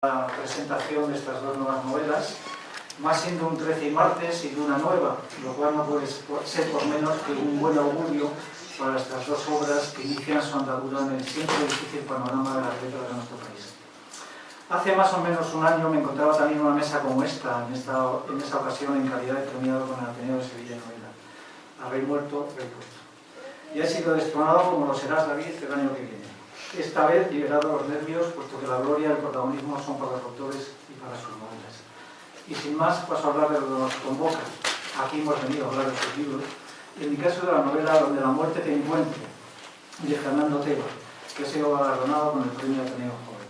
La presentación de estas dos nuevas novelas, más siendo un 13 y martes y de una nueva, lo cual no puede ser por menos que un buen augurio para estas dos obras que inician su andadura en el siempre difícil panorama de las letras de nuestro país. Hace más o menos un año me encontraba también en una mesa como esta, en esa ocasión en calidad de premiado con el Ateneo de Sevilla de Novela. A rey muerto, rey puesto. Y ha sido destronado como lo serás, David, el año que viene. Esta vez liberado los nervios, puesto que la gloria y el protagonismo son para los autores y para sus novelas. Y sin más, paso a hablar de lo que nos convoca. Aquí hemos venido a hablar de sus libros. En mi caso de la novela Donde la muerte te encuentre, de Fernando Otero, que ha sido galardonado con el premio Ateneo Joven.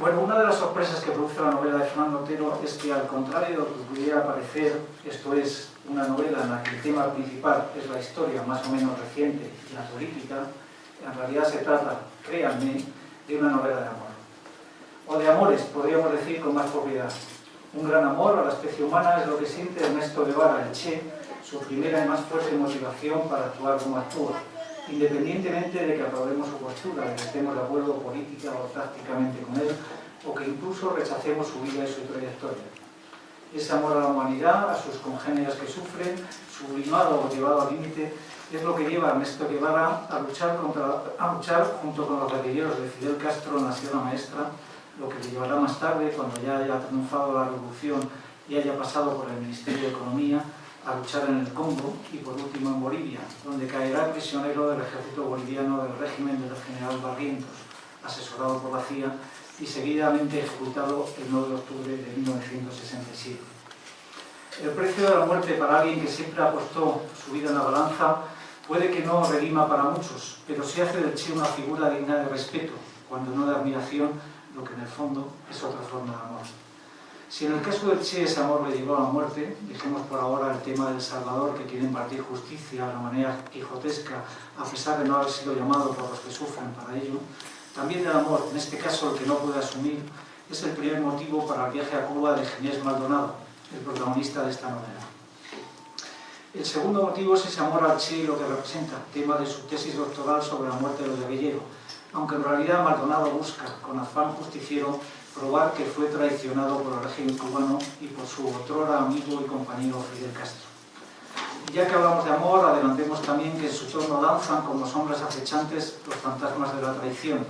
Bueno, una de las sorpresas que produce la novela de Fernando Otero es que, al contrario de lo que pudiera parecer, esto es una novela en la que el tema principal es la historia más o menos reciente y la política, en realidad se trata, créanme, de una novela de amor. O de amores, podríamos decir con más propiedad. Un gran amor a la especie humana es lo que siente Ernesto Guevara, el Che, su primera y más fuerte motivación para actuar como actúa, independientemente de que aprobemos su postura, de que estemos de acuerdo política o tácticamente con él, o que incluso rechacemos su vida y su trayectoria. Ese amor a la humanidad, a sus congéneres que sufren, sublimado o llevado al límite, es lo que lleva a Ernesto Guevara a luchar junto con los guerrilleros de Fidel Castro en la Sierra Maestra, lo que le llevará más tarde, cuando ya haya triunfado la revolución y haya pasado por el Ministerio de Economía, a luchar en el Congo y por último en Bolivia, donde caerá prisionero del ejército boliviano del régimen del general Barrientos, asesorado por la CIA y seguidamente ejecutado el 9 de octubre de 1967. El precio de la muerte para alguien que siempre apostó su vida en la balanza puede que no redima para muchos, pero sí hace del Che una figura digna de respeto, cuando no de admiración, lo que en el fondo es otra forma de amor. Si en el caso del Che ese amor le llevó a la muerte, dejemos por ahora el tema del Salvador, que quiere impartir justicia a la manera quijotesca, a pesar de no haber sido llamado por los que sufren para ello. También del amor, en este caso el que no puede asumir, es el primer motivo para el viaje a Cuba de Ginés Maldonado, el protagonista de esta novela. El segundo motivo es ese amor al Che y lo que representa, tema de su tesis doctoral sobre la muerte de los guerrilleros, aunque en realidad Maldonado busca, con afán justiciero, probar que fue traicionado por el régimen cubano y por su otrora amigo y compañero Fidel Castro. Y ya que hablamos de amor, adelantemos también que en su torno danzan como sombras acechantes los fantasmas de la traición,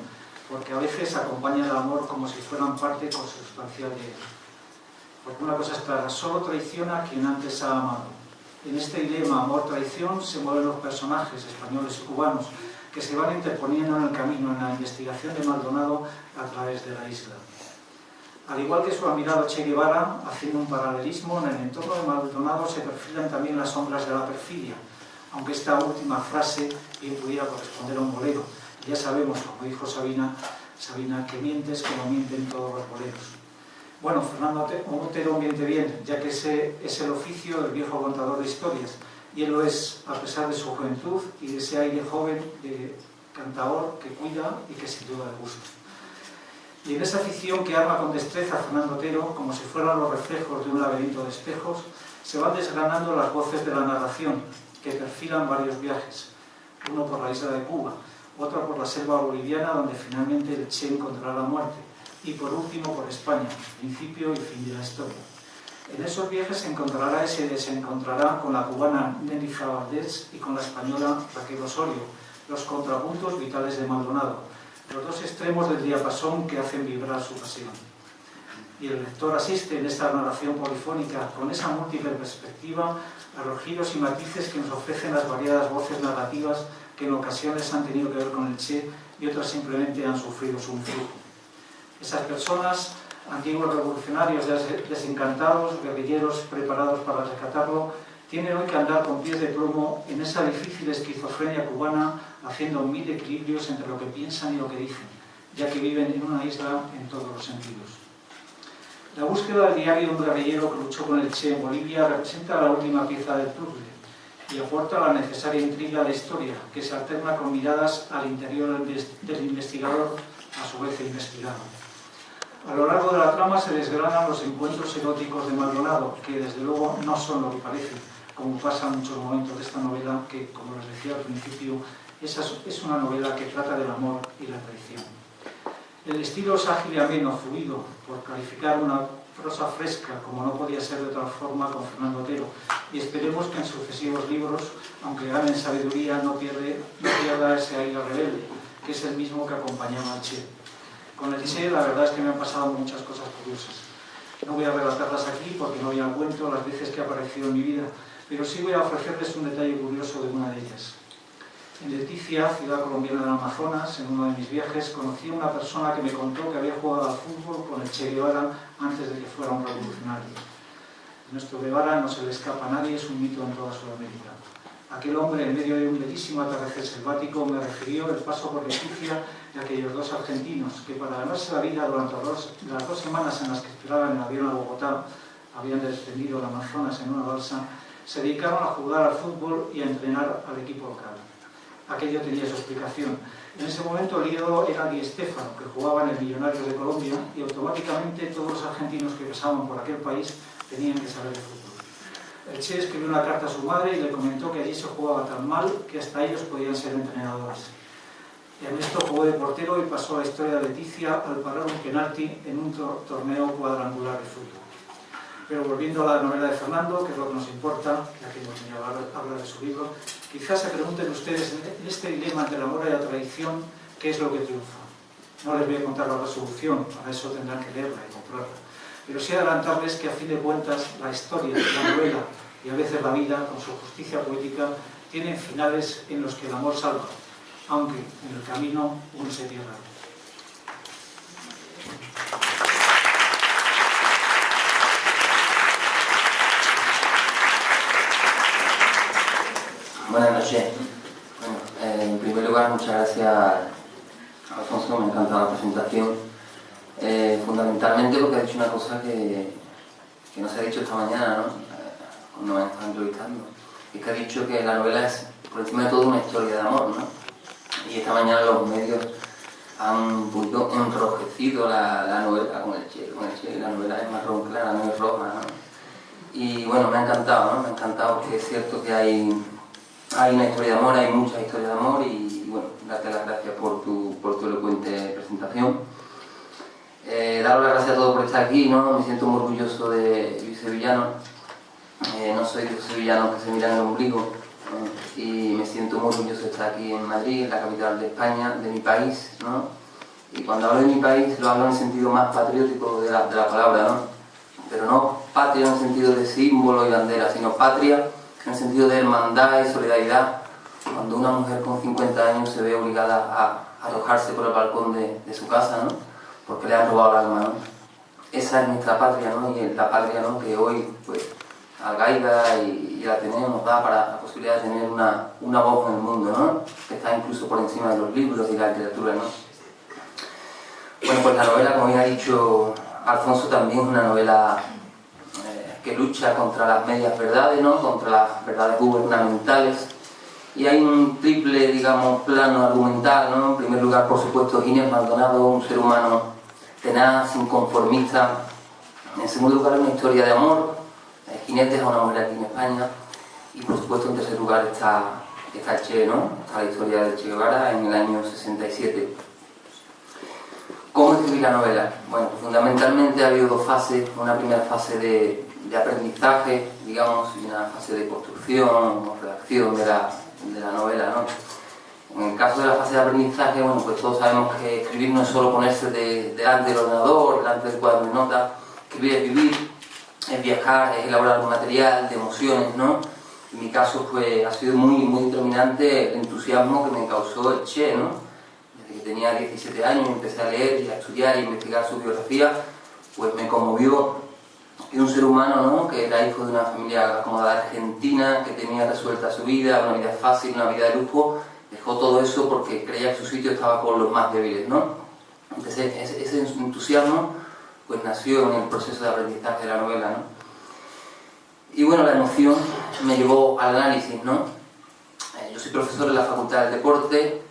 porque a veces acompañan el amor como si fueran parte consustancial de él. Porque una cosa es clara, solo traiciona a quien antes ha amado. En este dilema amor-traición se mueven los personajes españoles y cubanos que se van interponiendo en el camino en la investigación de Maldonado a través de la isla. Al igual que su admirado Che Guevara, haciendo un paralelismo, en el entorno de Maldonado se perfilan también las sombras de la perfidia, aunque esta última frase bien pudiera corresponder a un bolero. Ya sabemos, como dijo Sabina, que mientes como mienten todos los boleros. Bueno, Fernando Otero miente bien, ya que ese es el oficio del viejo contador de historias, y él lo es, a pesar de su juventud y de ese aire joven de cantador que cuida y que sin duda le gusta. Y en esa afición que arma con destreza Fernando Otero, como si fueran los reflejos de un laberinto de espejos, se van desgranando las voces de la narración, que perfilan varios viajes, uno por la isla de Cuba, otro por la selva boliviana, donde finalmente el Che encontrará la muerte, y por último por España, principio y fin de la historia. En esos viajes se encontrará y se desencontrará con la cubana Nelly Valdés y con la española Raquel Osorio, los contrapuntos vitales de Maldonado, los dos extremos del diapasón que hacen vibrar su pasión. Y el lector asiste en esta narración polifónica con esa múltiple perspectiva a los giros y matices que nos ofrecen las variadas voces narrativas que en ocasiones han tenido que ver con el Che y otras simplemente han sufrido su influjo. Esas personas, antiguos revolucionarios desencantados, guerrilleros preparados para rescatarlo, tienen hoy que andar con pies de plomo en esa difícil esquizofrenia cubana, haciendo mil equilibrios entre lo que piensan y lo que dicen, ya que viven en una isla en todos los sentidos. La búsqueda del diario de un guerrillero que luchó con el Che en Bolivia representa la última pieza del puzzle y aporta la necesaria intriga a la historia, que se alterna con miradas al interior del investigador, a su vez investigado. A lo largo de la trama se desgranan los encuentros eróticos de Maldonado, que desde luego no son lo que parecen, como pasa en muchos momentos de esta novela, que, como les decía al principio, es una novela que trata del amor y la traición. El estilo es ágil y ameno, fluido, por calificar una prosa fresca, como no podía ser de otra forma con Fernando Otero, y esperemos que en sucesivos libros, aunque ganen sabiduría, no pierda ese aire rebelde, que es el mismo que acompañaba al Che. Con el Che la verdad es que me han pasado muchas cosas curiosas. No voy a relatarlas aquí porque no viene a cuento las veces que ha aparecido en mi vida, pero sí voy a ofrecerles un detalle curioso de una de ellas. En Leticia, ciudad colombiana del Amazonas, en uno de mis viajes, conocí a una persona que me contó que había jugado al fútbol con el Che Guevara antes de que fuera un revolucionario. Nuestro Guevara no se le escapa a nadie, es un mito en toda Sudamérica. Aquel hombre, en medio de un bellísimo atardecer selvático, me refirió el paso por Leticia de aquellos dos argentinos que, para ganarse la vida durante las 2 semanas en las que esperaban el avión a Bogotá, habían descendido el Amazonas en una balsa, se dedicaron a jugar al fútbol y a entrenar al equipo local. Aquello tenía su explicación. En ese momento el ídolo era Di Stéfano, que jugaba en el Millonarios de Colombia, y automáticamente todos los argentinos que pasaban por aquel país tenían que saber de fútbol. El Che escribió una carta a su madre y le comentó que allí se jugaba tan mal que hasta ellos podían ser entrenadores. Ernesto jugó de portero y pasó a la historia de Leticia al parar un penalti en un torneo cuadrangular de fútbol. Pero volviendo a la novela de Fernando, que es lo que nos importa, ya que hemos venido a hablar de su libro, quizás se pregunten ustedes en este dilema entre la moral y la tradición, ¿qué es lo que triunfa? No les voy a contar la resolución, para eso tendrán que leerla y comprarla. Pero sí adelantarles que a fin de cuentas la historia, la novela y a veces la vida, con su justicia poética, tienen finales en los que el amor salva, aunque en el camino uno se pierda. Buenas noches. Bueno, en primer lugar, muchas gracias, Alfonso, me encanta la presentación. Fundamentalmente porque ha dicho una cosa que no se ha dicho esta mañana, ¿no? Cuando me están entrevistando. Es que ha dicho que la novela es, por encima de todo, una historia de amor, ¿no? Y esta mañana los medios han un poquito enrojecido la novela con el Che. La novela es marrón clara, no es roja, ¿no? Y bueno, me ha encantado, ¿no? Me ha encantado porque es cierto que hay una historia de amor, hay muchas historias de amor y bueno, darte las gracias por tu elocuente presentación. Daros las gracias a todos por estar aquí, ¿no? Me siento muy orgulloso de Luis Sevillano. No soy de los sevillanos que se miran el ombligo, y me siento muy orgulloso de estar aquí en Madrid, la capital de España, de mi país, ¿no? Y cuando hablo de mi país lo hablo en el sentido más patriótico de la palabra, ¿no? Pero no patria en el sentido de símbolo y bandera, sino patria en el sentido de hermandad y solidaridad, cuando una mujer con 50 años se ve obligada a arrojarse por el balcón de su casa, ¿no? Porque le han robado el alma, ¿no? Esa es nuestra patria, ¿no? Y la patria, ¿no? Que hoy, pues, Algaida y el Ateneo nos da para la posibilidad de tener una voz en el mundo, ¿no? Que está incluso por encima de los libros y la literatura, ¿no? Bueno, pues la novela, como bien ha dicho Alfonso, también es una novela que lucha contra las medias verdades, ¿no? Contra las verdades gubernamentales. Y hay un triple, digamos, plano argumental, ¿no? En primer lugar, por supuesto, Ginés Maldonado, un ser humano tenaz, inconformista. En segundo lugar, una historia de amor. Ginés deja a una mujer aquí en España. Y por supuesto, en tercer lugar está el Che, ¿no? Está la historia del Che Guevara en el año 67. ¿Cómo escribir la novela? Bueno, pues fundamentalmente ha habido dos fases. Una primera fase de aprendizaje, digamos, y una fase de construcción o redacción de la novela, ¿no? En el caso de la fase de aprendizaje, bueno, pues todos sabemos que escribir no es solo ponerse delante del ordenador, delante del cuaderno de notas. Escribir es vivir, es viajar, es elaborar un material de emociones, ¿no? En mi caso, pues, ha sido muy, muy determinante el entusiasmo que me causó el Che, ¿no? Desde que tenía 17 años empecé a leer y a estudiar y a investigar su biografía, pues me conmovió. Y un ser humano, ¿no? Que era hijo de una familia acomodada argentina, que tenía resuelta su vida, una vida fácil, una vida de lujo, dejó todo eso porque creía que su sitio estaba con los más débiles, ¿no? Entonces ese entusiasmo pues nació en el proceso de aprendizaje de la novela, ¿no? Y bueno, la emoción me llevó al análisis, ¿no? Yo soy profesor en la Facultad del Deporte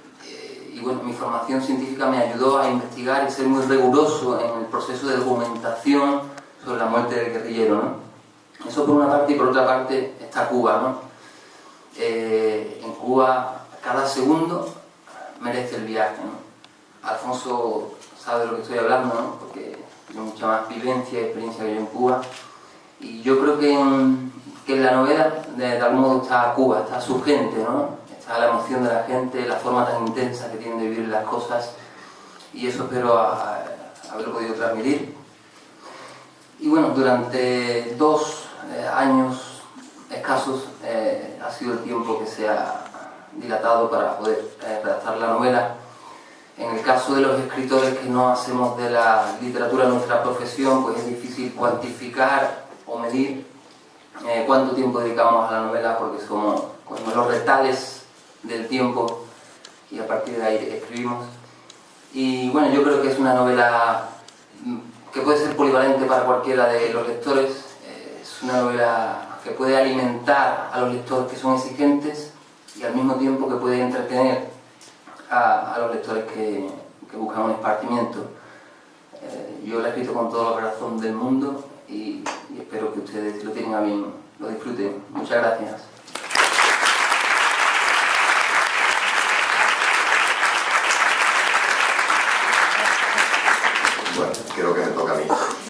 y bueno, mi formación científica me ayudó a investigar y ser muy riguroso en el proceso de documentación sobre la muerte del guerrillero, ¿no? Eso por una parte, y por otra parte está Cuba, ¿no? En Cuba cada segundo merece el viaje, ¿no? Alfonso sabe de lo que estoy hablando, ¿no? Porque tiene mucha más vivencia y experiencia que yo en Cuba. Y yo creo que en la novela, de algún modo, está Cuba, está su gente, ¿no? Está la emoción de la gente, la forma tan intensa que tienen de vivir las cosas, y eso espero haberlo podido transmitir. Y bueno, durante 2 años escasos ha sido el tiempo que se ha dilatado para poder redactar la novela. En el caso de los escritores que no hacemos de la literatura nuestra profesión, pues es difícil cuantificar o medir cuánto tiempo dedicamos a la novela, porque somos como los retales del tiempo y a partir de ahí escribimos. Y bueno, yo creo que es una novela que puede ser polivalente para cualquiera de los lectores. Es una novela que puede alimentar a los lectores que son exigentes y al mismo tiempo que puede entretener a los lectores que buscan un esparcimiento. Yo la he escrito con toda la corazón del mundo y espero que ustedes, si lo tienen a bien, lo disfruten. Muchas gracias.